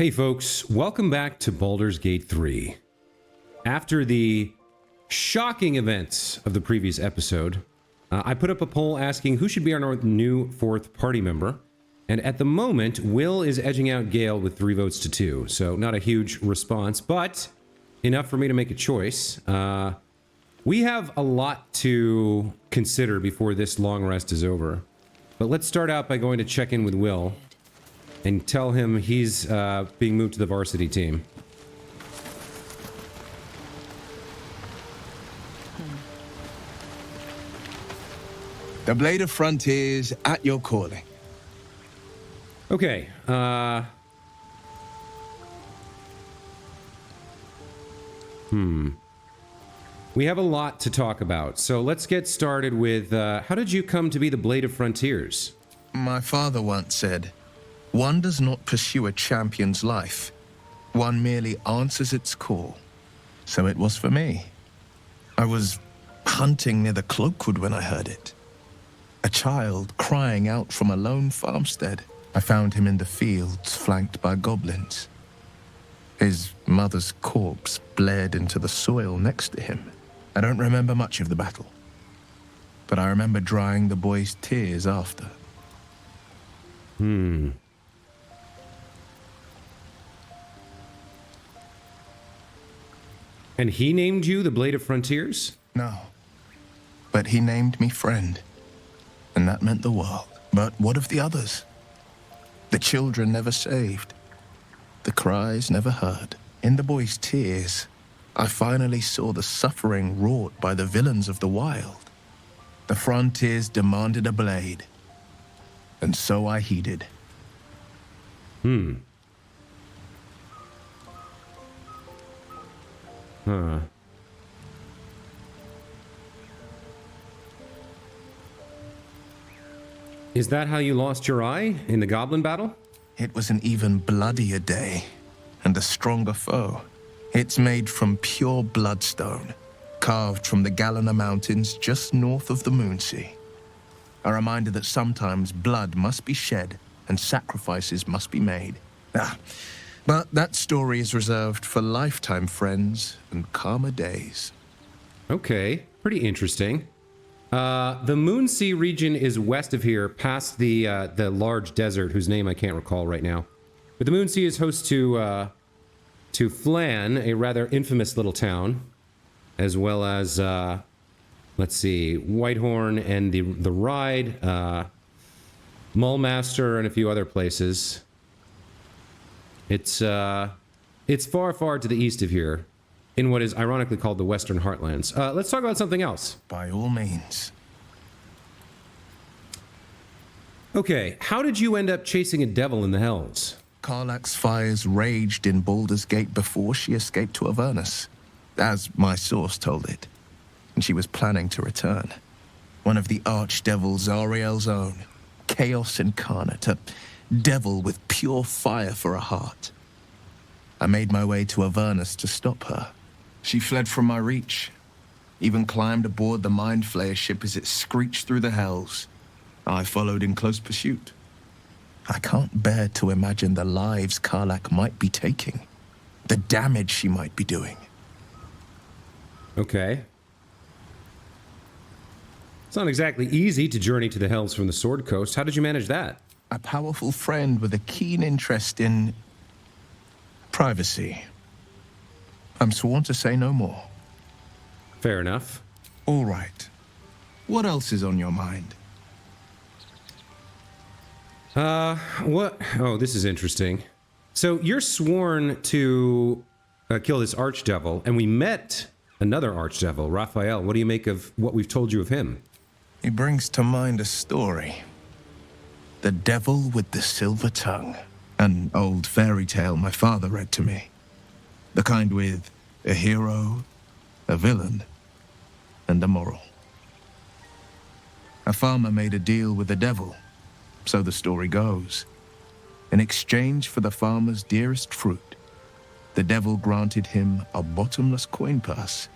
Hey folks, welcome back to Baldur's Gate 3. After the shocking events of the previous episode, I put up a poll asking who should be our new fourth party member, and at the moment, Will is edging out Gale with 3 votes to 2, so not a huge response, but enough for me to make a choice. We have a lot to consider before this long rest is over, but let's start out by going to check in with Will and tell him he's being moved to the varsity team. The Blade of Frontiers at your calling. Okay, we have a lot to talk about, so let's get started with, how did you come to be the Blade of Frontiers? My father once said, "One does not pursue a champion's life. One merely answers its call." So it was for me. I was hunting near the Cloakwood when I heard it. A child crying out from a lone farmstead. I found him in the fields, flanked by goblins. His mother's corpse bled into the soil next to him. I don't remember much of the battle, but I remember drying the boy's tears after. And he named you the Blade of Frontiers? No, but he named me friend, and that meant the world. But what of the others? The children never saved, the cries never heard. In the boy's tears, I finally saw the suffering wrought by the villains of the wild. The Frontiers demanded a blade, and so I heeded. Is that how you lost your eye in the goblin battle? It was an even bloodier day, and a stronger foe. It's made from pure bloodstone, carved from the Galena Mountains just north of the Moonsea. A reminder that sometimes blood must be shed and sacrifices must be made. But that story is reserved for lifetime friends and calmer days. Okay, pretty interesting. The Moonsea region is west of here, past the large desert, whose name I can't recall right now. But the Moonsea is host to Flan, a rather infamous little town, as well as, let's see, Whitehorn and the Ride, Mulmaster, and a few other places. It's far, far to the east of here, in what is ironically called the Western Heartlands. Let's talk about something else. By all means. Okay, how did you end up chasing a devil in the Hells? Karlach's fires raged in Baldur's Gate before she escaped to Avernus, as my source told it, and she was planning to return. One of the archdevils Ariel's own, Chaos Incarnate, a devil with pure fire for a heart. I made my way to Avernus to stop her. She fled from my reach, even climbed aboard the Mind Flayer ship as it screeched through the Hells. I followed in close pursuit. I can't bear to imagine the lives Karlach might be taking, the damage she might be doing. Okay. It's not exactly easy to journey to the Hells from the Sword Coast. How did you manage that? A powerful friend with a keen interest in privacy. I'm sworn to say no more. Fair enough. All right. What else is on your mind? What? Oh, this is interesting. So you're sworn to kill this archdevil, and we met another archdevil, Raphael. What do you make of what we've told you of him? He brings to mind a story. The Devil with the Silver Tongue. An old fairy tale my father read to me. The kind with a hero, a villain, and a moral. A farmer made a deal with the devil, so the story goes. In exchange for the farmer's dearest fruit, the devil granted him a bottomless coin purse.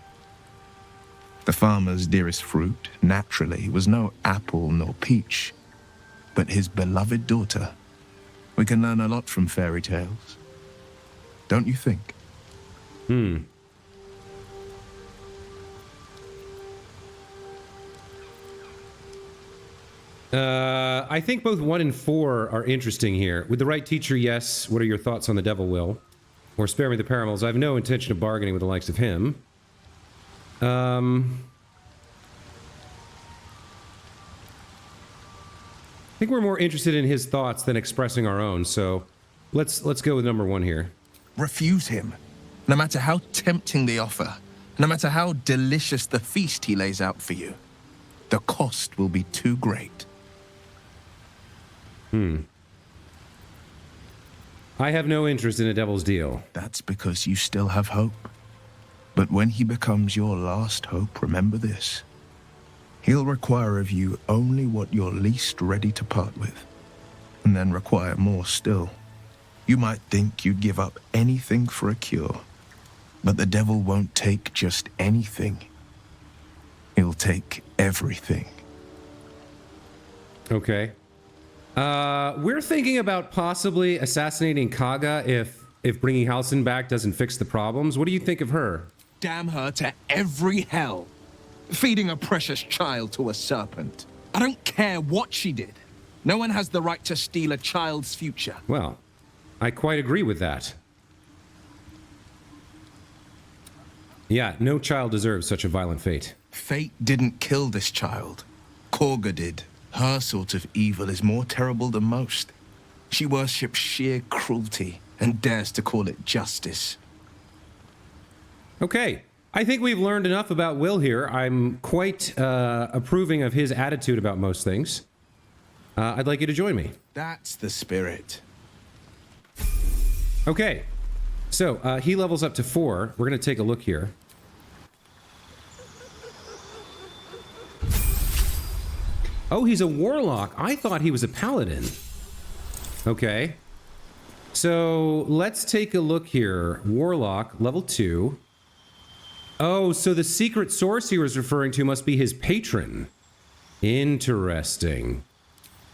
The farmer's dearest fruit, naturally, was no apple nor peach, but his beloved daughter. We can learn a lot from fairy tales. don't you think? I think both 1 and 4 are interesting here. With the right teacher, yes. What are your thoughts on the devil will? Or spare me the parables. I have no intention of bargaining with the likes of him. I think we're more interested in his thoughts than expressing our own, so let's go with number 1 here. Refuse him, no matter how tempting the offer, no matter how delicious the feast he lays out for you. The cost will be too great. I have no interest in a devil's deal. That's because you still have hope. But when he becomes your last hope, remember this. He'll require of you only what you're least ready to part with, and then require more still. You might think you'd give up anything for a cure, but the devil won't take just anything. He'll take everything. Okay. We're thinking about possibly assassinating Kaga if bringing Halsin back doesn't fix the problems. What do you think of her? Damn her to every hell. Feeding a precious child to a serpent. I don't care what she did. No one has the right to steal a child's future. Well, I quite agree with that. Yeah, no child deserves such a violent fate. Fate didn't kill this child. Korga did. Her sort of evil is more terrible than most. She worships sheer cruelty and dares to call it justice. Okay. I think we've learned enough about Will here. I'm quite approving of his attitude about most things. I'd like you to join me. That's the spirit. Okay. So, he levels up to 4. We're going to take a look here. Oh, he's a warlock. I thought he was a paladin. Okay. So, let's take a look here. Warlock, level 2. Oh, so the secret source he was referring to must be his patron. Interesting.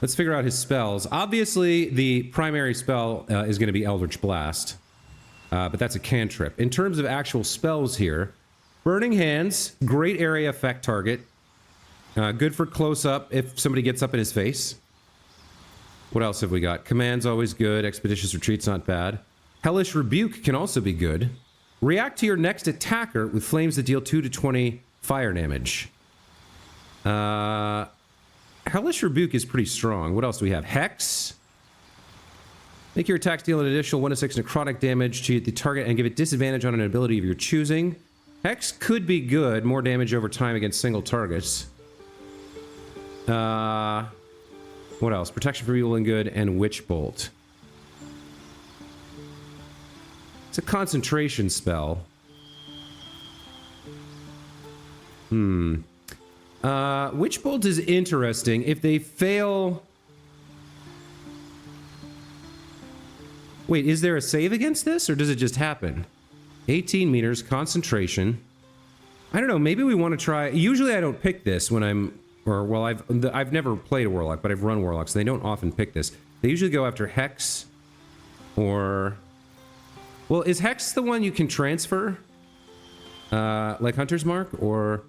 Let's figure out his spells. Obviously, the primary spell is going to be Eldritch Blast. But that's a cantrip. In terms of actual spells here, Burning Hands, great area effect target. Good for close-up if somebody gets up in his face. What else have we got? Command's always good. Expeditious Retreat's not bad. Hellish Rebuke can also be good. React to your next attacker with flames that deal 2 to 20 fire damage. Hellish Rebuke is pretty strong. What else do we have? Hex. Make your attacks deal an additional 1 to 6 necrotic damage to the target and give it disadvantage on an ability of your choosing. Hex could be good. More damage over time against single targets. What else? Protection from evil and good, and Witch Bolt. It's a concentration spell. Witch Bolt is interesting. If they fail... Wait, is there a save against this, or does it just happen? 18 meters, concentration. I don't know, maybe we want to try... Usually I don't pick this when I'm... Or, well, I've never played a Warlock, but I've run Warlocks. They don't often pick this. They usually go after Hex, or... Well, is Hex the one you can transfer? Like Hunter's Mark, or...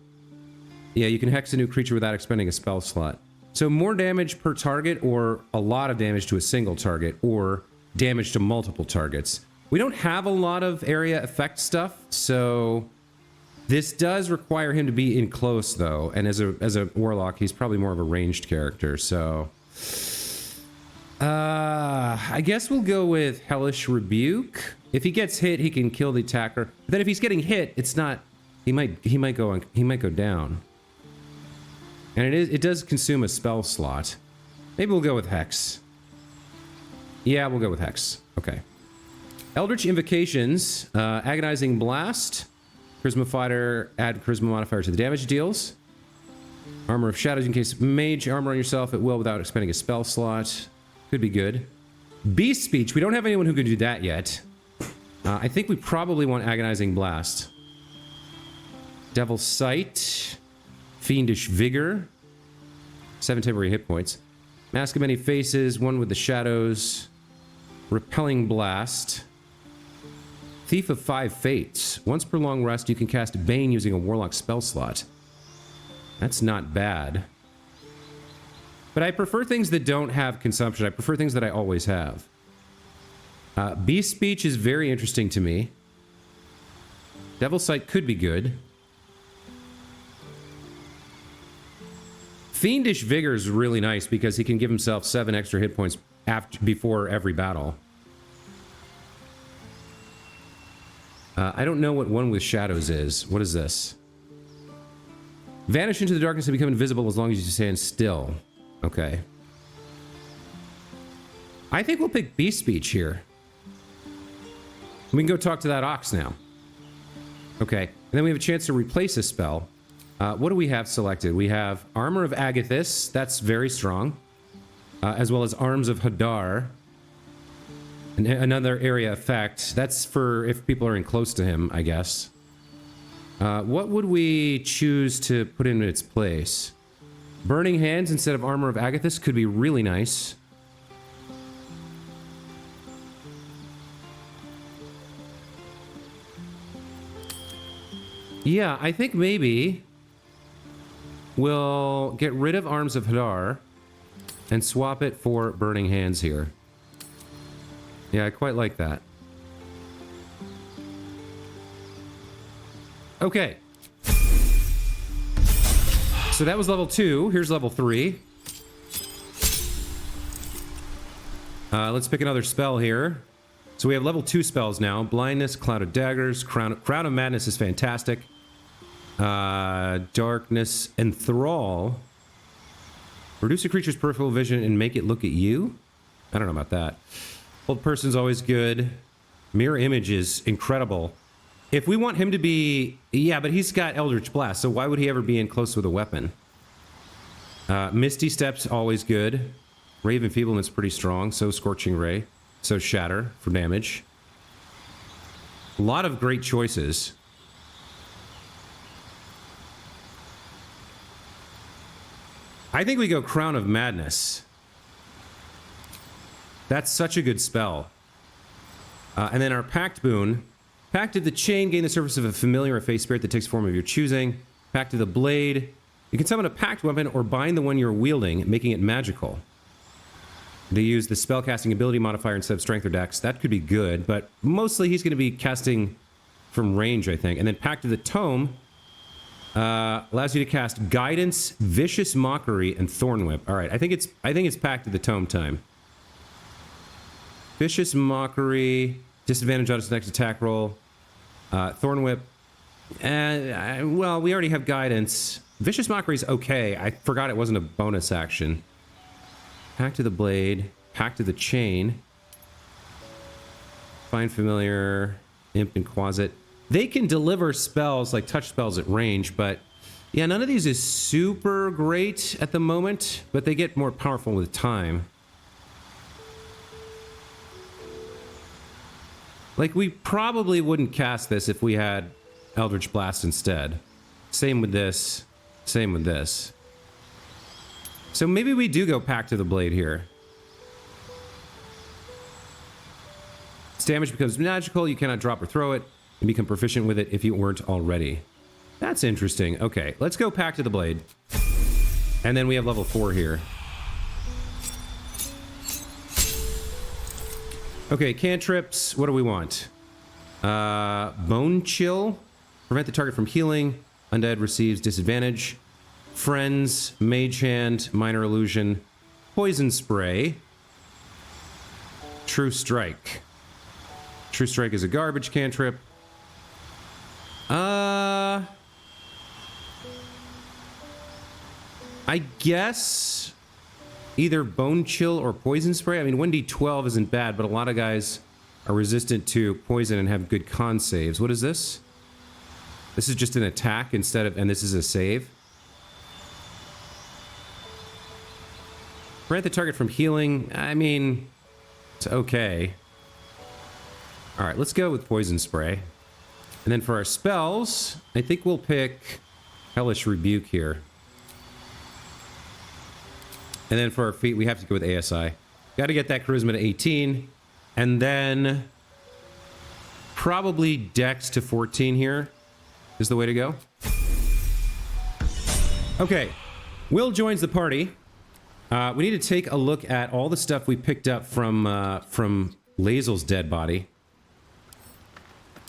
Yeah, you can Hex a new creature without expending a spell slot. So more damage per target, or a lot of damage to a single target, or damage to multiple targets. We don't have a lot of area effect stuff, so... This does require him to be in close, though, and as a warlock, he's probably more of a ranged character, so... I guess we'll go with Hellish Rebuke. If he gets hit, he can kill the attacker. But then if he's getting hit, it's not... He might go down. And it does consume a spell slot. Maybe we'll go with Hex. Yeah, we'll go with Hex. Okay. Eldritch Invocations, Agonizing Blast... Charisma Fighter, add Charisma modifier to the damage it deals. Armor of Shadows in case mage armor on yourself at will without expending a spell slot. Could be good. Beast Speech, we don't have anyone who can do that yet. I think we probably want Agonizing Blast. Devil's Sight. Fiendish Vigor. 7 temporary hit points. Mask of Many Faces, one with the shadows. Repelling Blast. Thief of Five Fates. Once per long rest, you can cast Bane using a Warlock spell slot. That's not bad. But I prefer things that don't have consumption. I prefer things that I always have. Beast Speech is very interesting to me. Devil's Sight could be good. Fiendish Vigor is really nice because he can give himself 7 extra hit points before every battle. I don't know what one with shadows is. What is this? Vanish into the darkness and become invisible as long as you stand still. Okay. I think we'll pick Beast Speech here. We can go talk to that ox now. Okay. And then we have a chance to replace a spell. What do we have selected? We have Armor of Agathis. That's very strong. As well as Arms of Hadar. And another area effect. That's for if people are in close to him, I guess. What would we choose to put in its place? Burning Hands instead of Armor of Agathis could be really nice. Yeah, I think maybe we'll get rid of Arms of Hadar and swap it for Burning Hands here. Yeah, I quite like that. Okay. So that was level 2. Here's level 3. Let's pick another spell here. So we have level 2 spells now. Blindness, Cloud of Daggers, Crown of Madness is fantastic. Darkness, Enthrall. Reduce a creature's peripheral vision and make it look at you? I don't know about that. Hold Person's always good. Mirror Image is incredible. If we want him to be... Yeah, but he's got Eldritch Blast, so why would he ever be in close with a weapon? Misty Step's always good. Rave Enfeeblement's pretty strong. So Scorching Ray. So Shatter for damage. A lot of great choices. I think we go Crown of Madness. That's such a good spell. And then our Pact Boon... Pact of the Chain, gain the surface of a familiar or face spirit that takes form of your choosing. Pact of the Blade. You can summon a pact weapon or bind the one you're wielding, making it magical. They use the spellcasting ability modifier instead of strength or dex. That could be good, but mostly he's going to be casting from range, I think. And then Pact of the Tome allows you to cast Guidance, Vicious Mockery, and Thorn Whip. All right, I think it's Pact of the Tome time. Vicious Mockery, disadvantage on its next attack roll. Thorn Whip. Well, we already have Guidance. Vicious Mockery's okay. I forgot it wasn't a bonus action. Pact of the Blade. Pact of the Chain. Find Familiar. Imp and Quasit. They can deliver spells, like touch spells at range, but yeah, none of these is super great at the moment, but they get more powerful with time. Like, we probably wouldn't cast this if we had Eldritch Blast instead. Same with this. Same with this. So maybe we do go Pact of the Blade here. Its damage becomes magical. You cannot drop or throw it, and become proficient with it if you weren't already. That's interesting. Okay, let's go Pact of the Blade. And then we have level 4 here. Okay, cantrips. What do we want? Bone Chill. Prevent the target from healing. Undead receives disadvantage. Friends. Mage Hand. Minor Illusion. Poison Spray. True Strike. True Strike is a garbage cantrip. I guess... either Bone Chill or Poison Spray. I mean, 1d12 isn't bad, but a lot of guys are resistant to poison and have good con saves. What is this? This is just an attack instead of... and this is a save. Prevent the target from healing. I mean, it's okay. Alright, let's go with Poison Spray. And then for our spells, I think we'll pick Hellish Rebuke here. And then for our feet, we have to go with ASI. Got to get that charisma to 18. And then... probably Dex to 14 here is the way to go. Okay, Will joins the party. We need to take a look at all the stuff we picked up from Lae'zel's dead body.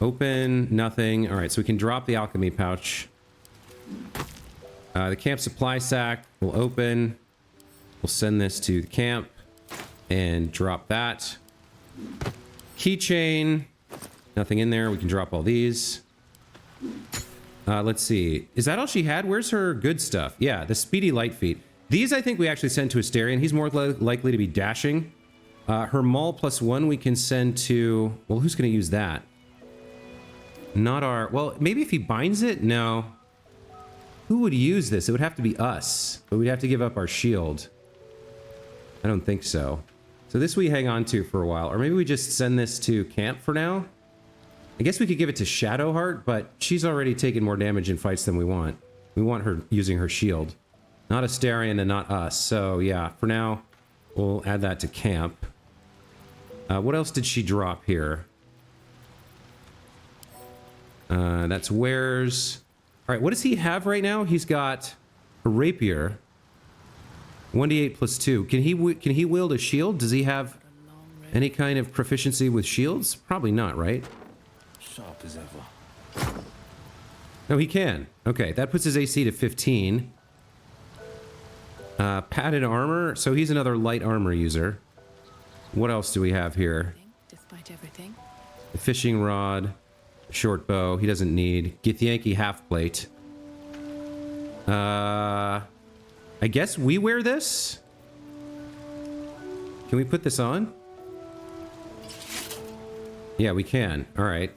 Open, nothing. All right, so we can drop the alchemy pouch. The camp supply sack will open. We'll send this to the camp and drop that. Keychain, nothing in there. We can drop all these. Let's see. Is that all she had? Where's her good stuff? Yeah, the speedy light feet. These I think we actually send to Asterion. He's more likely to be dashing. Her maul +1 we can send to... Well, who's going to use that? Not our... Well, maybe if he binds it? No. Who would use this? It would have to be us. But we'd have to give up our shield. I don't think so. So this we hang on to for a while. Or maybe we just send this to camp for now. I guess we could give it to Shadowheart, but she's already taken more damage in fights than we want. We want her using her shield. Not Asterion and not us. So yeah, for now, we'll add that to camp. What else did she drop here? That's wares. All right, what does he have right now? He's got a rapier. 1d8 +2. Can he wield a shield? Does he have any kind of proficiency with shields? Probably not, right? Sharp as ever. No, he can. Okay, that puts his AC to 15. Padded armor. So he's another light armor user. What else do we have here? Despite everything. The fishing rod. Short bow. He doesn't need. Githyanki half plate. I guess we wear this? Can we put this on? Yeah, we can. All right.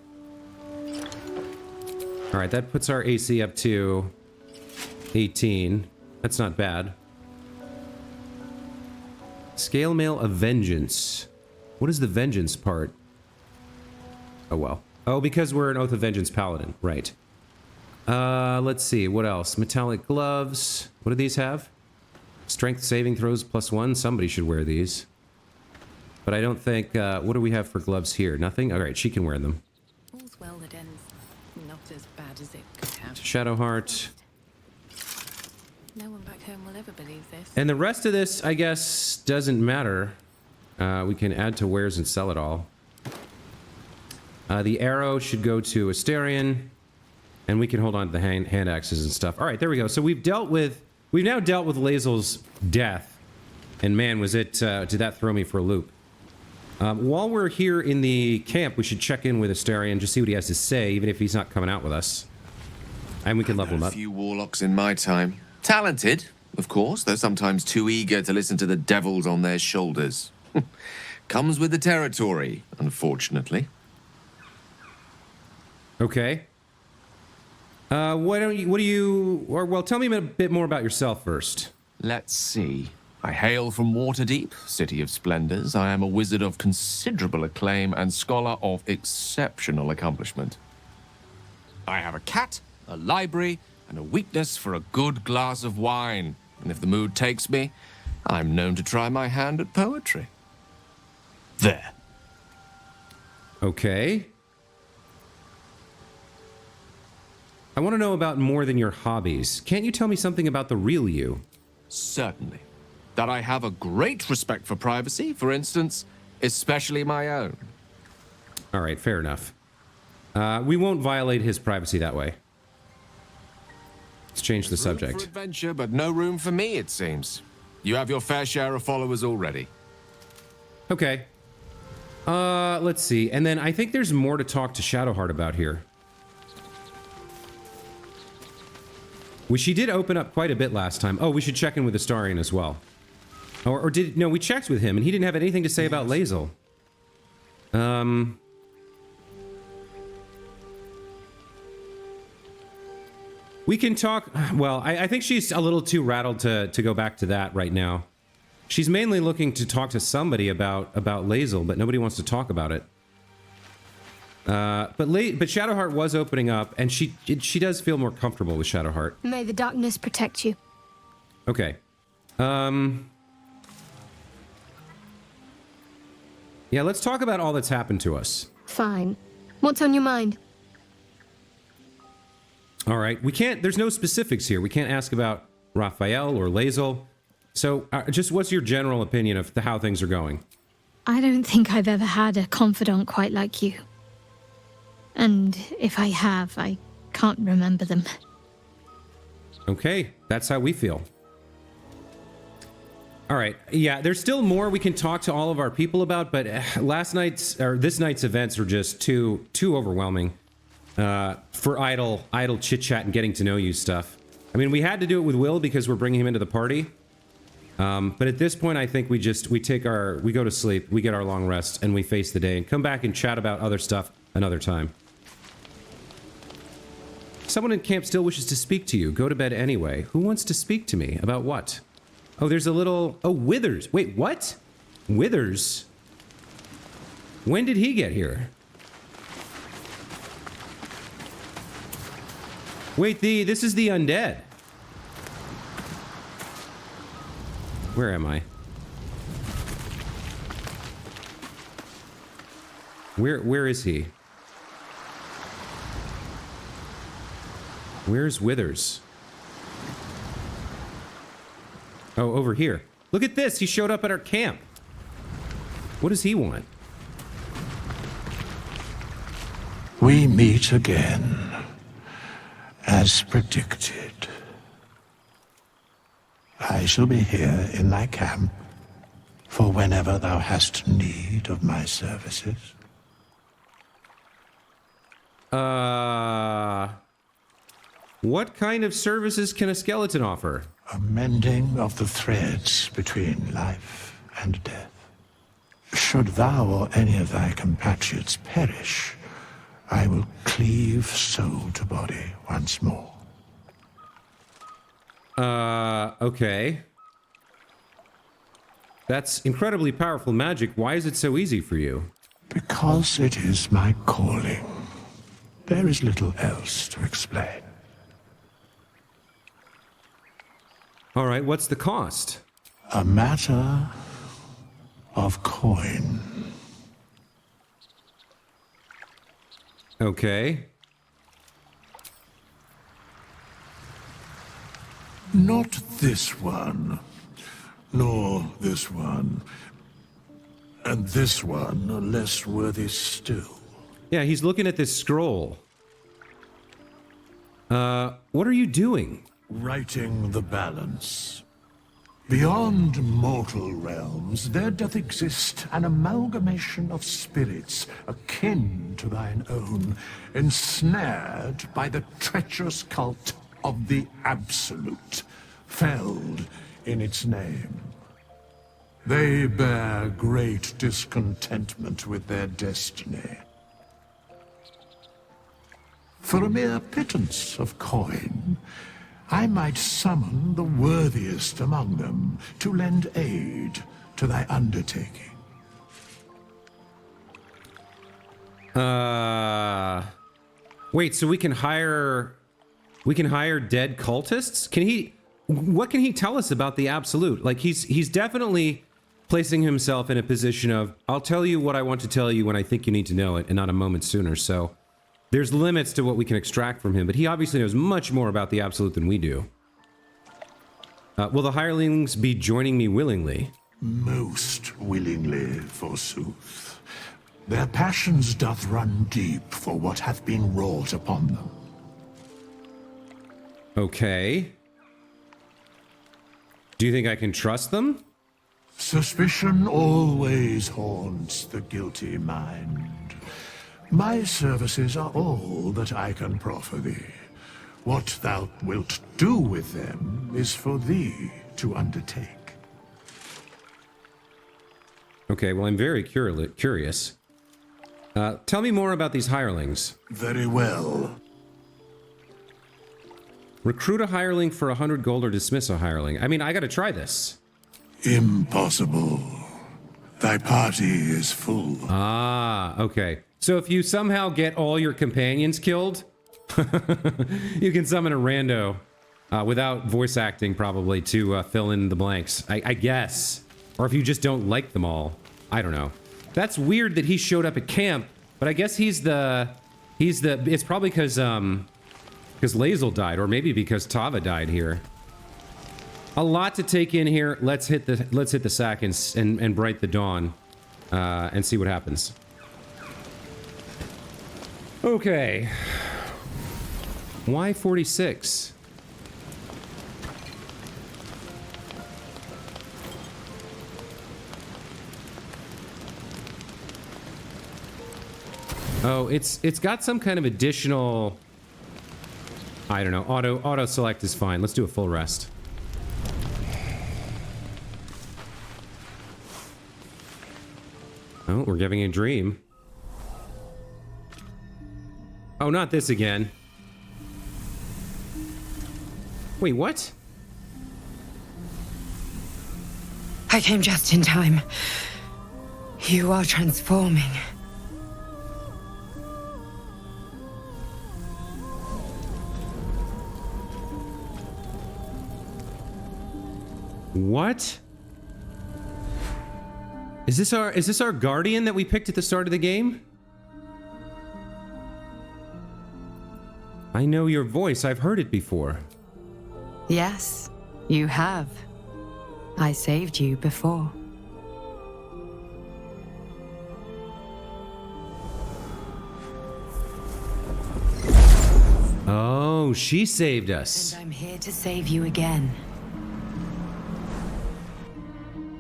All right, that puts our AC up to 18. That's not bad. Scale mail of vengeance. What is the vengeance part? Oh, well. Oh, because we're an Oath of Vengeance paladin. Right. Let's see. What else? Metallic gloves. What do these have? Strength saving throws +1. Somebody should wear these. But I don't think... what do we have for gloves here? Nothing? All right, she can wear them. All's well that ends not as bad as it could have. Shadowheart. No one back home will ever believe this. And the rest of this, I guess, doesn't matter. We can add to wares and sell it all. The arrow should go to Asterion. And we can hold on to the hand axes and stuff. All right, there we go. So we've now dealt with Lae'zel's death. And man, was it, did that throw me for a loop. While we're here in the camp, we should check in with Asterion, just see what he has to say, even if he's not coming out with us. And we can level him up. A few warlocks in my time. Talented, of course, though sometimes too eager to listen to the devils on their shoulders. Comes with the territory, unfortunately. Okay. Tell me a bit more about yourself first. Let's see. I hail from Waterdeep, City of Splendors. I am a wizard of considerable acclaim and scholar of exceptional accomplishment. I have a cat, a library, and a weakness for a good glass of wine. And if the mood takes me, I'm known to try my hand at poetry. There. Okay. I want to know about more than your hobbies. Can't you tell me something about the real you? Certainly. That I have a great respect for privacy, for instance, especially my own. All right, fair enough. We won't violate his privacy that way. Let's change the subject. Room for adventure, but no room for me, it seems. You have your fair share of followers already. Okay. Let's see. And then I think there's more to talk to Shadowheart about here. She did open up quite a bit last time. Oh, we should check in with Asterion as well. No, we checked with him, and he didn't have anything to say about Lae'zel. We can talk... Well, I think she's a little too rattled to go back to that right now. She's mainly looking to talk to somebody about Lae'zel, but nobody wants to talk about it. But Shadowheart was opening up, and she does feel more comfortable with Shadowheart. May the darkness protect you. Okay. Yeah, let's talk about all that's happened to us. Fine. What's on your mind? All right. We can't, there's no specifics here. We can't ask about Raphael or Lae'zel. So just what's your general opinion of how things are going? I don't think I've ever had a confidant quite like you. And if I have, I can't remember them. Okay, that's how we feel. All right, yeah, there's still more we can talk to all of our people about, but this night's events are just too overwhelming for idle chit chat and getting to know you stuff. I mean, we had to do it with Will because we're bringing him into the party. But at this point, I think we go to sleep, we get our long rest, and we face the day and come back and chat about other stuff another time. Someone in camp still wishes to speak to you. Go to bed anyway. Who wants to speak to me? About what? Oh, there's a little... Oh, Withers. Wait, what? Withers? When did he get here? Wait, this is the undead. Where am I? Where is he? Where's Withers? Oh, over here. Look at this! He showed up at our camp! What does he want? We meet again, as predicted. I shall be here in thy camp for whenever thou hast need of my services. What kind of services can a skeleton offer? A mending of the threads between life and death. Should thou or any of thy compatriots perish, I will cleave soul to body once more. Okay. That's incredibly powerful magic. Why is it so easy for you? Because it is my calling. There is little else to explain. All right, what's the cost? A matter of coin. Okay. Not this one, nor this one, and this one are less worthy still. Yeah, he's looking at this scroll. What are you doing? Righting the balance. Beyond mortal realms, there doth exist an amalgamation of spirits akin to thine own, ensnared by the treacherous cult of the Absolute, felled in its name. They bear great discontentment with their destiny. For a mere pittance of coin, I might summon the worthiest among them to lend aid to thy undertaking. Wait, so we can hire dead cultists? What can he tell us about the Absolute? Like, he's definitely placing himself in a position of, I'll tell you what I want to tell you when I think you need to know it, and not a moment sooner, so there's limits to what we can extract from him, but he obviously knows much more about the Absolute than we do. Will the hirelings be joining me willingly? Most willingly, forsooth. Their passions doth run deep for what hath been wrought upon them. Okay. Do you think I can trust them? Suspicion always haunts the guilty mind. My services are all that I can proffer thee. What thou wilt do with them is for thee to undertake. Okay, well, I'm very curious. Tell me more about these hirelings. Very well. Recruit a hireling for 100 gold or dismiss a hireling. I mean, I gotta try this. Impossible. Thy party is full. Ah, okay. So if you somehow get all your companions killed, you can summon a rando without voice acting, probably, to fill in the blanks. I guess. Or if you just don't like them all. I don't know. That's weird that he showed up at camp But I guess he's the it's probably because Lae'zel died, or maybe because Tava died here. A lot to take in here. Let's hit the sack and bright the dawn, and see what happens. Okay. Why 46? Oh, it's got some kind of additional, I don't know, auto select is fine. Let's do a full rest. Oh, we're giving a dream. Oh, not this again. Wait, what? I came just in time. You are transforming. What? Is this our guardian that we picked at the start of the game? I know your voice. I've heard it before. Yes, you have. I saved you before. Oh, she saved us. And I'm here to save you again.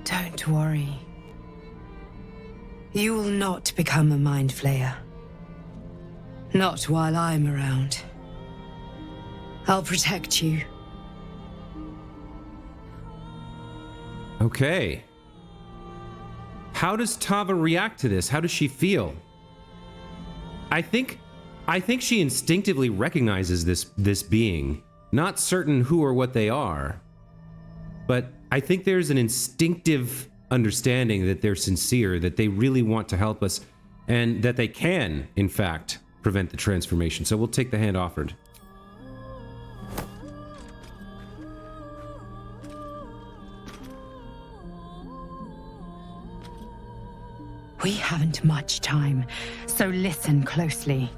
Don't worry. You will not become a mind flayer. Not while I'm around. I'll protect you. Okay. How does Tava react to this? How does she feel? I think she instinctively recognizes this being. Not certain who or what they are. But I think there's an instinctive understanding that they're sincere, that they really want to help us, and that they can, in fact, prevent the transformation. So we'll take the hand offered. We haven't much time, so listen closely.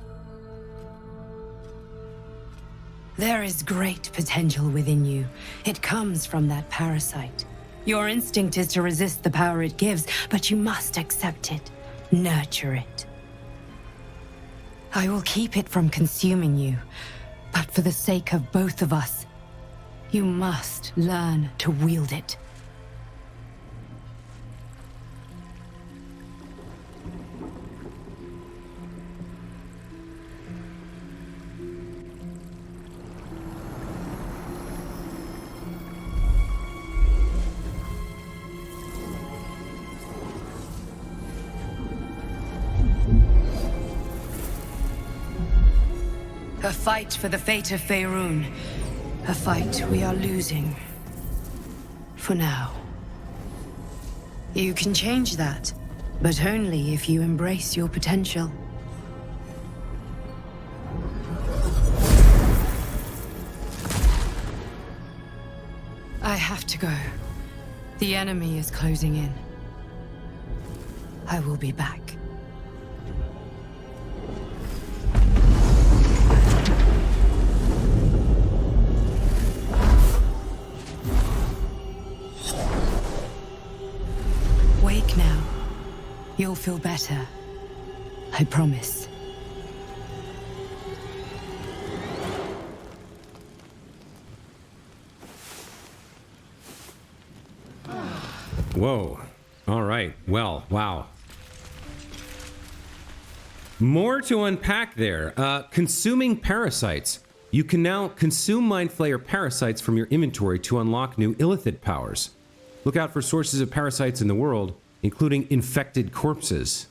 There is great potential within you. It comes from that parasite. Your instinct is to resist the power it gives, but you must accept it, nurture it. I will keep it from consuming you, but for the sake of both of us, you must learn to wield it. A fight for the fate of Faerun. A fight we are losing. For now. You can change that, but only if you embrace your potential. I have to go. The enemy is closing in. I will be back. Wake now. You'll feel better. I promise. Whoa. All right. Well, wow. More to unpack there. Consuming parasites. You can now consume Mind Flayer parasites from your inventory to unlock new illithid powers. Look out for sources of parasites in the world, including infected corpses.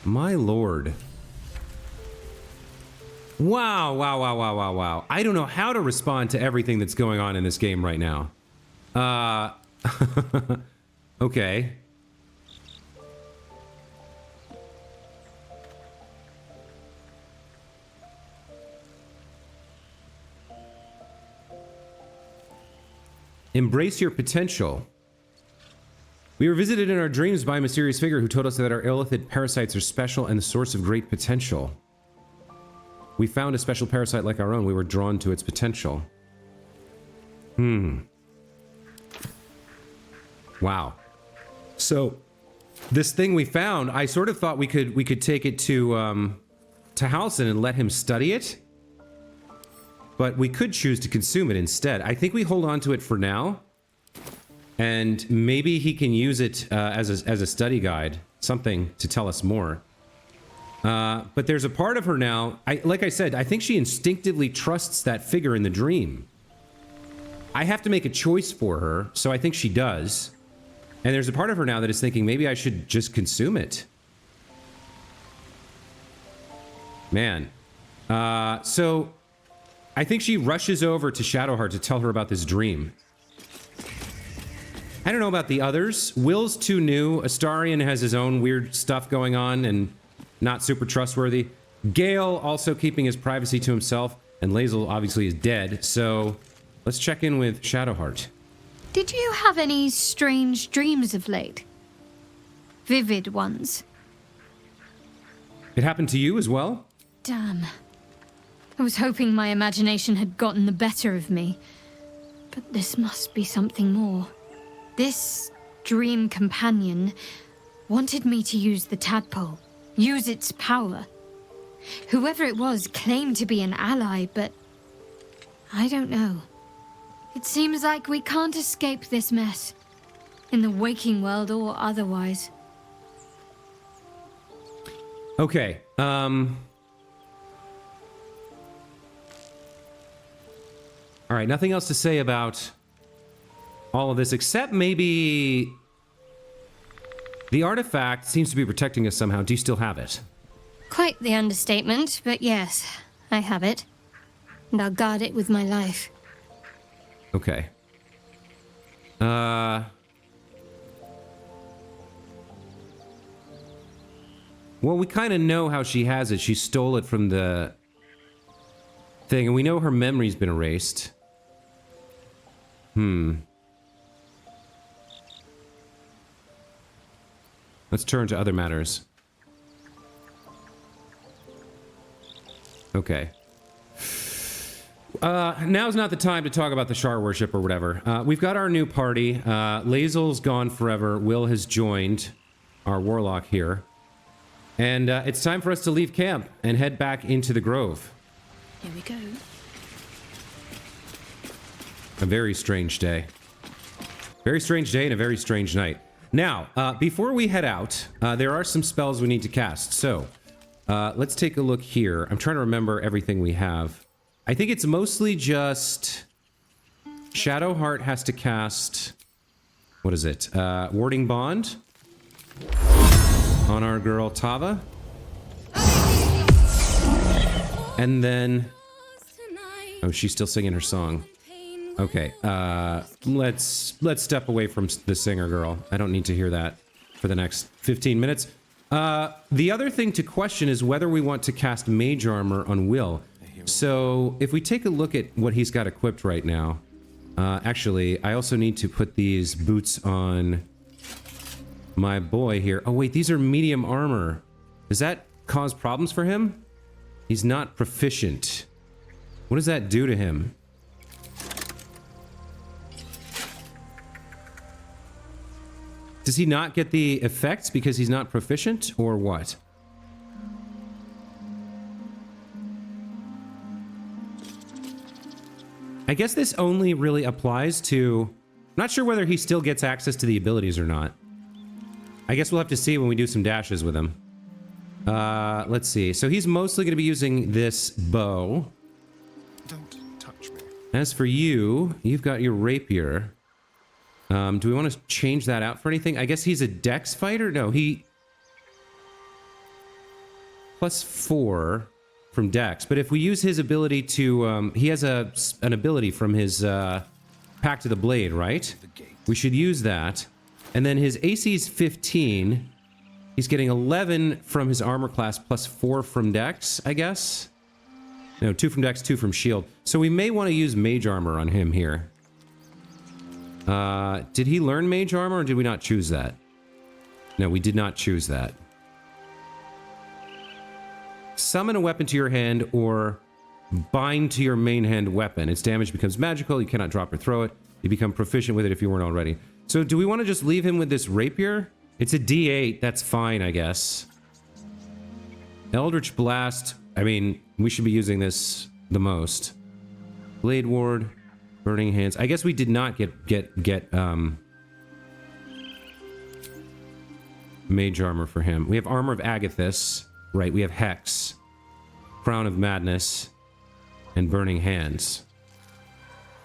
My lord. Wow, wow, wow, wow, wow, wow. I don't know how to respond to everything that's going on in this game right now. Okay. Embrace your potential. We were visited in our dreams by a mysterious figure who told us that our illithid parasites are special and the source of great potential. We found a special parasite like our own. We were drawn to its potential. Wow. So, this thing we found, I sort of thought we could take it to Halsin and let him study it. But we could choose to consume it instead. I think we hold on to it for now. And maybe he can use it as a study guide. Something to tell us more. But there's a part of her now, like I said, I think she instinctively trusts that figure in the dream. I have to make a choice for her, so I think she does. And there's a part of her now that is thinking, maybe I should just consume it. Man. So, I think she rushes over to Shadowheart to tell her about this dream. I don't know about the others. Will's too new. Astarion has his own weird stuff going on and not super trustworthy. Gale also keeping his privacy to himself. And Lae'zel obviously is dead, so let's check in with Shadowheart. Did you have any strange dreams of late? Vivid ones? It happened to you as well? Damn. I was hoping my imagination had gotten the better of me. But this must be something more. This dream companion wanted me to use the tadpole, use its power. Whoever it was claimed to be an ally, but I don't know. It seems like we can't escape this mess, in the waking world or otherwise. Okay, all right, nothing else to say about all of this, except maybe the artifact seems to be protecting us somehow. Do you still have it? Quite the understatement, but yes, I have it. And I'll guard it with my life. Okay. Well, we kind of know how she has it. She stole it from the thing, and we know her memory's been erased. Let's turn to other matters. Okay. Now's not the time to talk about the Shar worship or whatever. We've got our new party. Lae'zel's gone forever. Will has joined our warlock here. And it's time for us to leave camp and head back into the grove. Here we go. A very strange day. Very strange day and a very strange night. Now, before we head out, there are some spells we need to cast. So, let's take a look here. I'm trying to remember everything we have. I think it's mostly just Shadowheart has to cast, what is it? Warding Bond on our girl Tava. And then, oh, she's still singing her song. Okay, let's step away from the singer girl. I don't need to hear that for the next 15 minutes. The other thing to question is whether we want to cast Mage Armor on Will. So, if we take a look at what he's got equipped right now... actually, I also need to put these boots on my boy here. Oh wait, these are medium armor. Does that cause problems for him? He's not proficient. What does that do to him? Does he not get the effects because he's not proficient, or what? I guess this only really applies to... I'm not sure whether he still gets access to the abilities or not. I guess we'll have to see when we do some dashes with him. Let's see. So he's mostly going to be using this bow. Don't touch me. As for you, you've got your rapier. Do we want to change that out for anything? I guess he's a dex fighter? No, he... +4 from dex. But if we use his ability to... he has an ability from his Pact of the Blade, right? We should use that. And then his AC is 15. He's getting 11 from his armor class +4 from dex, I guess? No, 2 from dex, 2 from shield. So we may want to use mage armor on him here. Did he learn mage armor or did we not choose that? No, we did not choose that. Summon a weapon to your hand or bind to your main hand weapon. Its damage becomes magical. You cannot drop or throw it. You become proficient with it if you weren't already. So do we want to just leave him with this rapier? It's a D8. That's fine, I guess. Eldritch Blast. I mean, we should be using this the most. Blade Ward. Burning Hands. I guess we did not get mage armor for him. We have Armor of Agathis. Right, we have Hex. Crown of Madness. And Burning Hands.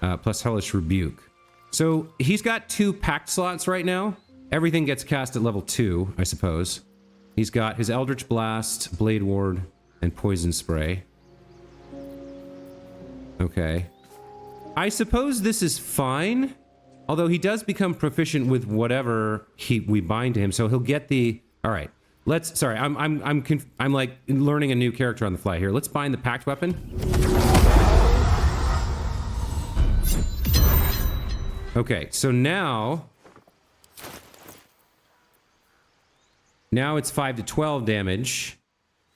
Plus Hellish Rebuke. So he's got 2 packed slots right now. Everything gets cast at level 2, I suppose. He's got his Eldritch Blast, Blade Ward, and Poison Spray. Okay. I suppose this is fine. Although he does become proficient with whatever we bind to him, so he'll get the... All right. Let's... Sorry, I'm like learning a new character on the fly here. Let's bind the packed weapon. Okay, so now it's 5 to 12 damage,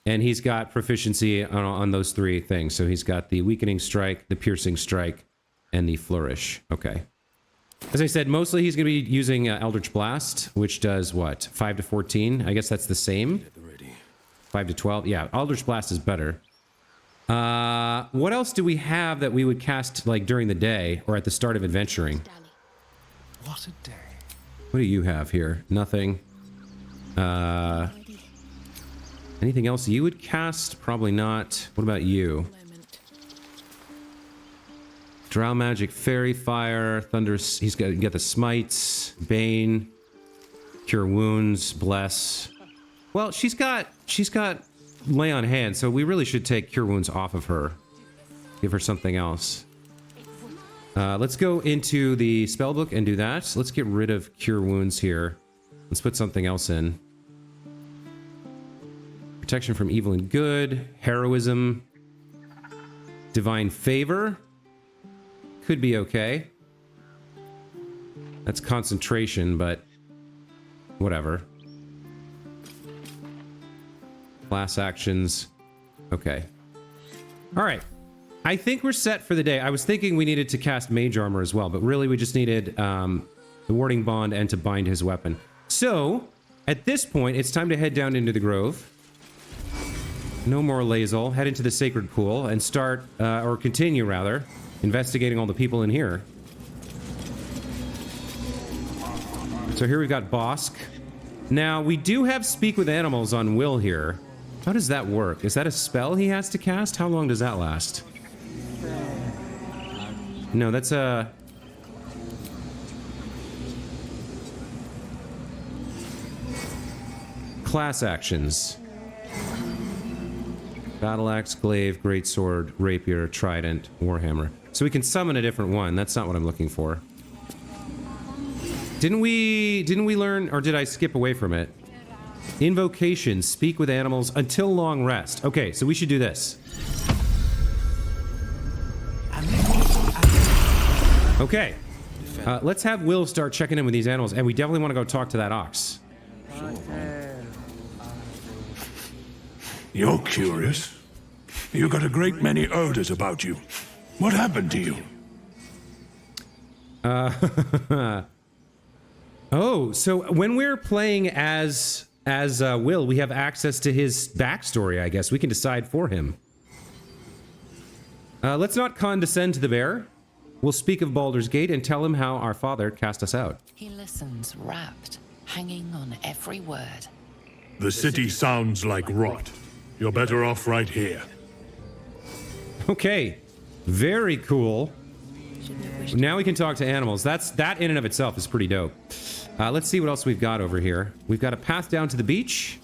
and he's got proficiency on those 3 things. So he's got the Weakening Strike, the Piercing Strike, and the Flourish. Okay. As I said, mostly he's going to be using Eldritch Blast, which does what? 5 to 14? I guess that's the same. 5 to 12? Yeah, Eldritch Blast is better. What else do we have that we would cast like during the day or at the start of adventuring? What a day. What do you have here? Nothing. Anything else you would cast? Probably not. What about you? Drow Magic, Fairy Fire, Thunderous. He's got the Smites, Bane, Cure Wounds, Bless. Well, she's got Lay on Hands, so we really should take Cure Wounds off of her. Give her something else. Let's go into the spellbook and do that. Let's get rid of Cure Wounds here. Let's put something else in. Protection from evil and good. Heroism. Divine Favor. Could be okay. That's concentration, but whatever. Class actions. Okay. All right. I think we're set for the day. I was thinking we needed to cast Mage Armor as well, but really we just needed the Warding Bond and to bind his weapon. So, at this point, it's time to head down into the Grove. No more Lae'zel. Head into the Sacred Pool and start, or continue rather, investigating all the people in here. So here we've got Bosk. Now, we do have Speak with Animals on Will here. How does that work? Is that a spell he has to cast? How long does that last? No, that's a... Class actions. Battle Axe, Glaive, Greatsword, Rapier, Trident, Warhammer. So we can summon a different one. That's not what I'm looking for. Didn't we learn, or did I skip away from it? Invocation, speak with animals until long rest. Okay, so we should do this. Okay. Let's have Will start checking in with these animals, and we definitely want to go talk to that ox. You're curious. You got a great many odors about you. What happened to you? Oh, so when we're playing as Will, we have access to his backstory, I guess. We can decide for him. Let's not condescend to the bear. We'll speak of Baldur's Gate and tell him how our father cast us out. He listens, rapt, hanging on every word. The city sounds like rot. You're better off right here. Okay, very cool. Now we can talk to animals. That in and of itself is pretty dope. Let's see what else we've got over here. We've got a path down to the beach,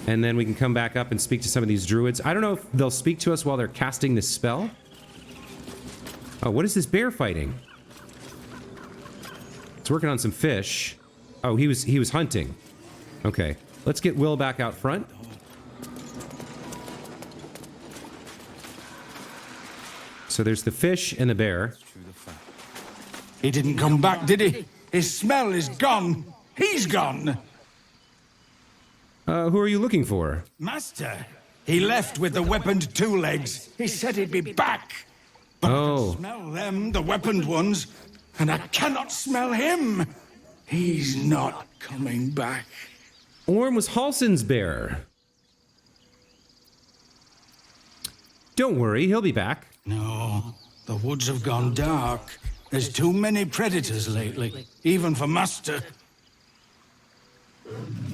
and then we can come back up and speak to some of these druids. I don't know if they'll speak to us while they're casting this spell. Oh, what is this bear fighting? It's working on some fish. Oh, he was hunting. Okay, let's get Will back out front. So there's the fish and the bear. He didn't come back, did he? His smell is gone. He's gone. Who are you looking for? Master, he left with the weaponed two legs. He said he'd be back. But I can smell them, the weaponed ones, and I cannot smell him. He's not coming back. Orm was Halsin's bear. Don't worry, he'll be back. No, the woods have gone dark. There's too many predators lately, even for Master.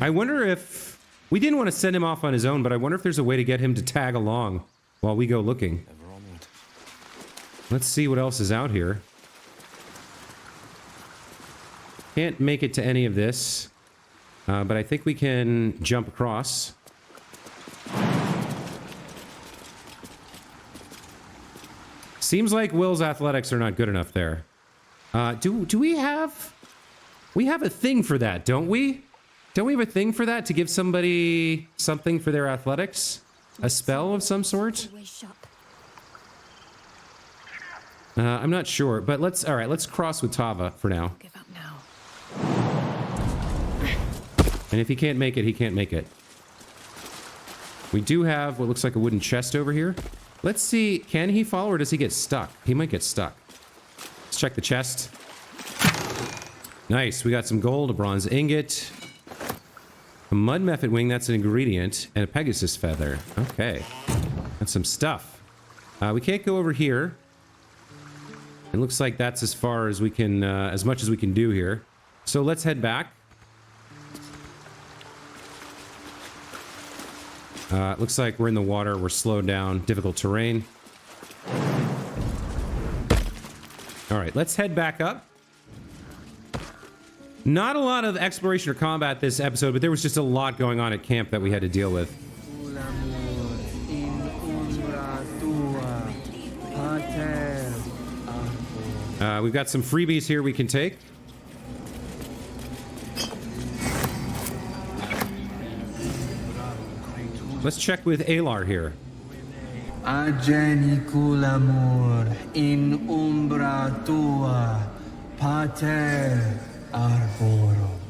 I wonder if... We didn't want to send him off on his own, but I wonder if there's a way to get him to tag along while we go looking. Let's see what else is out here. Can't make it to any of this, but I think we can jump across. Seems like Will's athletics are not good enough there. Do we have... We have a thing for that, don't we? Don't we have a thing for that, to give somebody something for their athletics? A spell of some sort? I'm not sure, but let's... Alright, let's cross with Tava for now. Give up now. And if he can't make it, he can't make it. We do have what looks like a wooden chest over here. Let's see, can he fall or does he get stuck? He might get stuck. Let's check the chest. Nice, we got some gold, a bronze ingot, a mud mephit wing, that's an ingredient, and a Pegasus feather. Okay, that's some stuff. We can't go over here. It looks like that's as far as we can, as much as we can do here. So let's head back. Looks like we're in the water, we're slowed down, difficult terrain. Alright, let's head back up. Not a lot of exploration or combat this episode, but there was just a lot going on at camp that we had to deal with. We've got some freebies here we can take. Let's check with Alar here. Ageniculamur in umbra tua pater arborum.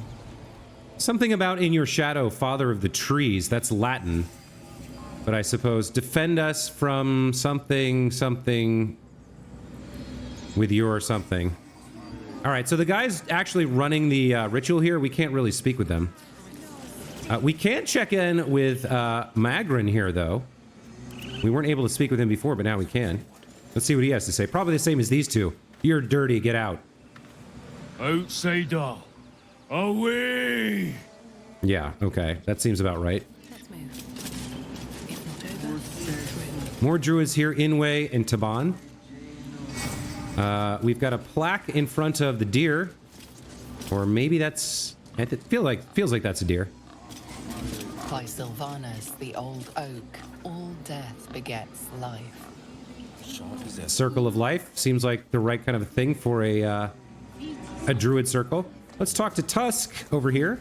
Something about in your shadow, father of the trees. That's Latin. But I suppose defend us from something with your something. Alright, so the guys actually running the ritual here, we can't really speak with them. We can check in with Magrin here, though. We weren't able to speak with him before, but now we can. Let's see what he has to say. Probably the same as these two. You're dirty, get out. Outsider. Away! Yeah, okay. That seems about right. Let's move. If not over, More druids here, Inway and Taban. We've got a plaque in front of the deer. Or maybe that's... It feels like that's a deer. By Sylvanus, the old oak, all death begets life. Circle of life seems like the right kind of thing for a druid circle. Let's talk to Tusk over here.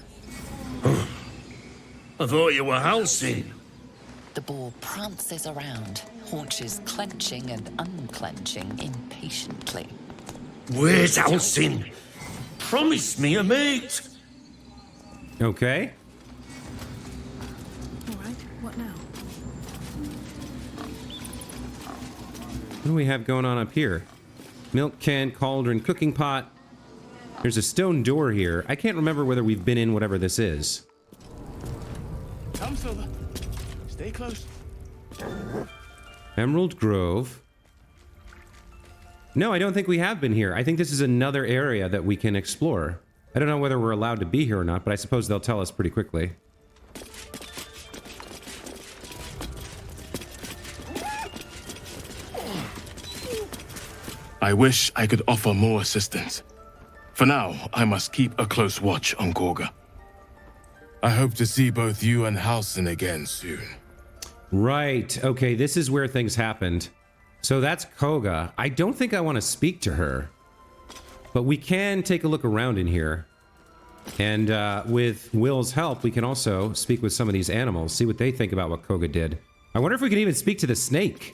I thought you were Halsin. The boar prances around, haunches clenching and unclenching impatiently. Where's Halsin? Promise me a mate. Okay. Alright, what now? What do we have going on up here? Milk can, cauldron, cooking pot. There's a stone door here. I can't remember whether we've been in whatever this is. Come, Silver. Stay close. Emerald Grove. No, I don't think we have been here. I think this is another area that we can explore. I don't know whether we're allowed to be here or not, but I suppose they'll tell us pretty quickly. I wish I could offer more assistance. For now, I must keep a close watch on Gorga. I hope to see both you and Halsin again soon. Right. Okay, this is where things happened. So that's Koga. I don't think I want to speak to her. But we can take a look around in here. And with Will's help, we can also speak with some of these animals, see what they think about what Koga did. I wonder if we could even speak to the snake.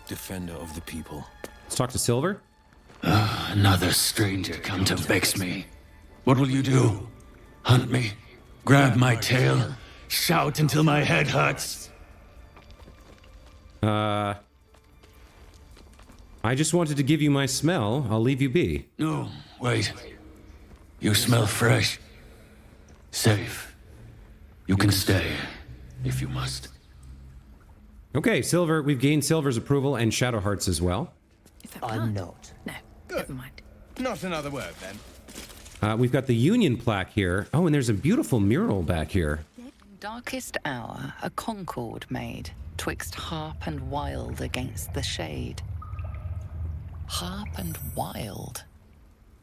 Defender of the people. Let's talk to Silver. Another stranger come to vex me. What will you do? Hunt me? Grab my tail? Shout until my head hurts? I just wanted to give you my smell. I'll leave you be. No, wait. You smell fresh. Safe. You can stay, if you must. Okay, Silver. We've gained Silver's approval and Shadowheart's as well. I'm not. No, never mind. Not another word, then. We've got the Union plaque here. Oh, and there's a beautiful mural back here. Darkest hour, a concord made, twixt harp and wild against the shade. Harp and wild.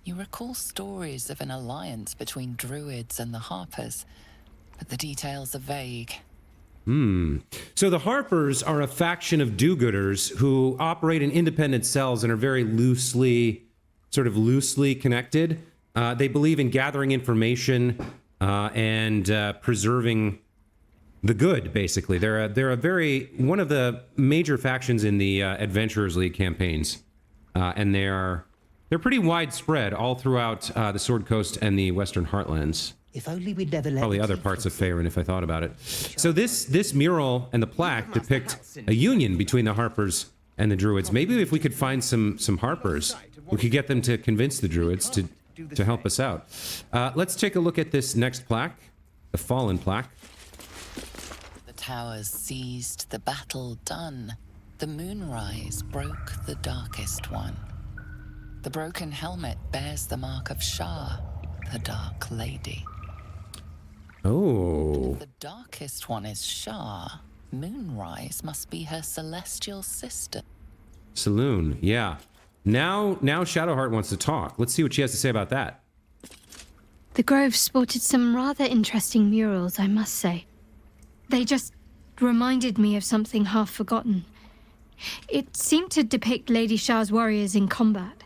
You recall stories of an alliance between druids and the Harpers, but the details are vague. So the Harpers are a faction of do-gooders who operate in independent cells and are very loosely connected. They believe in gathering information and preserving the good, basically. They're one of the major factions in the Adventurers League campaigns. And they're pretty widespread all throughout the Sword Coast and the Western Heartlands. If only we'd never let Probably other parts of Faerun, if I thought about it. So this mural and the plaque depict a union between the Harpers and the Druids. Maybe if we could find some Harpers, we could get them to convince the Druids to help us out. Let's take a look at this next plaque, the Fallen plaque. The towers seized, the battle done. The moonrise broke the darkest one. The broken helmet bears the mark of Shah, the Dark Lady. Oh. If the darkest one is Shah, Moonrise must be her celestial sister. Saloon, yeah. Now Shadowheart wants to talk. Let's see what she has to say about that. The Grove sported some rather interesting murals, I must say. They just reminded me of something half forgotten. It seemed to depict Lady Shah's warriors in combat.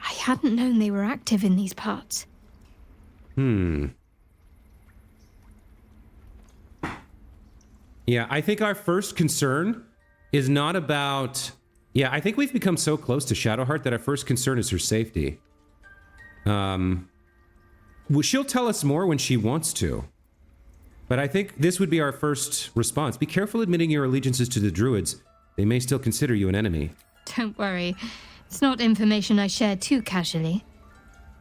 I hadn't known they were active in these parts. Yeah, I think our first concern is not about... Yeah, I think we've become so close to Shadowheart that our first concern is her safety. Well, she'll tell us more when she wants to. But I think this would be our first response. Be careful admitting your allegiances to the Druids. They may still consider you an enemy. Don't worry. It's not information I share too casually.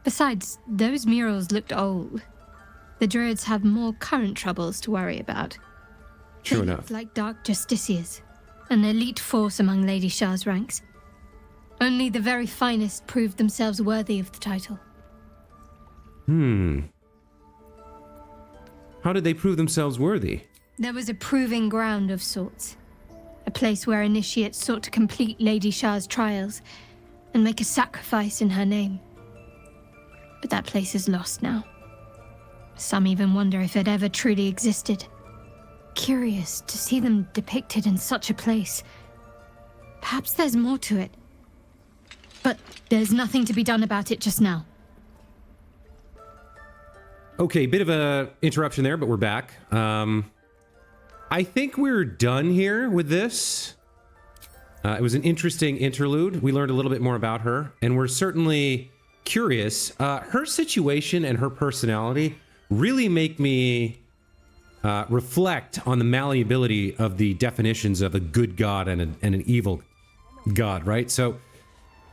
Besides, those murals looked old. The Druids have more current troubles to worry about. True They enough. looked like Dark Justiciars, an elite force among Lady Shah's ranks. Only the very finest proved themselves worthy of the title. How did they prove themselves worthy? There was a proving ground of sorts. A place where initiates sought to complete Lady Shah's trials and make a sacrifice in her name. But that place is lost now. Some even wonder if it ever truly existed. Curious to see them depicted in such a place. Perhaps there's more to it. But there's nothing to be done about it just now. Okay, bit of a interruption there, but we're back. I think we're done here with this. It was an interesting interlude. We learned a little bit more about her, and we're certainly curious. Her situation and her personality really make me reflect on the malleability of the definitions of a good god and an evil god, right? So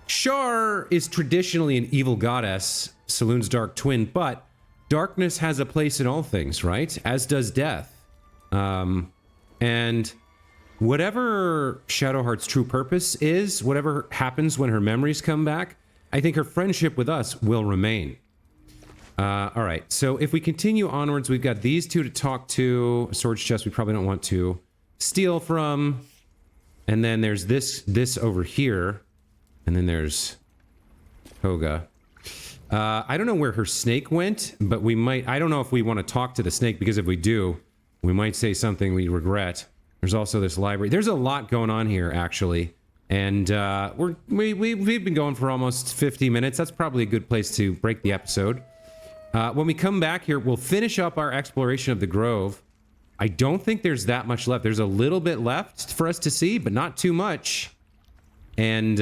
Shar is traditionally an evil goddess, Saloon's dark twin, but darkness has a place in all things, right? As does death. And whatever Shadowheart's true purpose is, whatever happens when her memories come back, I think her friendship with us will remain. All right, so if we continue onwards, we've got these two to talk to. A sword's chest we probably don't want to steal from. And then there's this over here. And then there's Koga. I don't know where her snake went, but we might... I don't know if we want to talk to the snake, because if we do, we might say something we regret. There's also this library. There's a lot going on here, actually. And we've been going for almost 50 minutes. That's probably a good place to break the episode. When we come back here, we'll finish up our exploration of the Grove. I don't think there's that much left. There's a little bit left for us to see, but not too much. And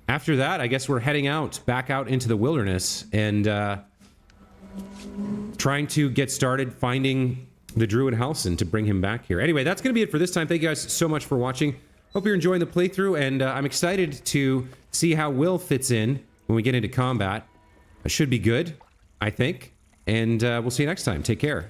after that, I guess we're heading back out into the wilderness and trying to get started finding the druid Halsin to bring him back here. Anyway, that's going to be it for this time. Thank you guys so much for watching. Hope you're enjoying the playthrough, and I'm excited to see how Will fits in when we get into combat. It should be good, I think. And we'll see you next time. Take care.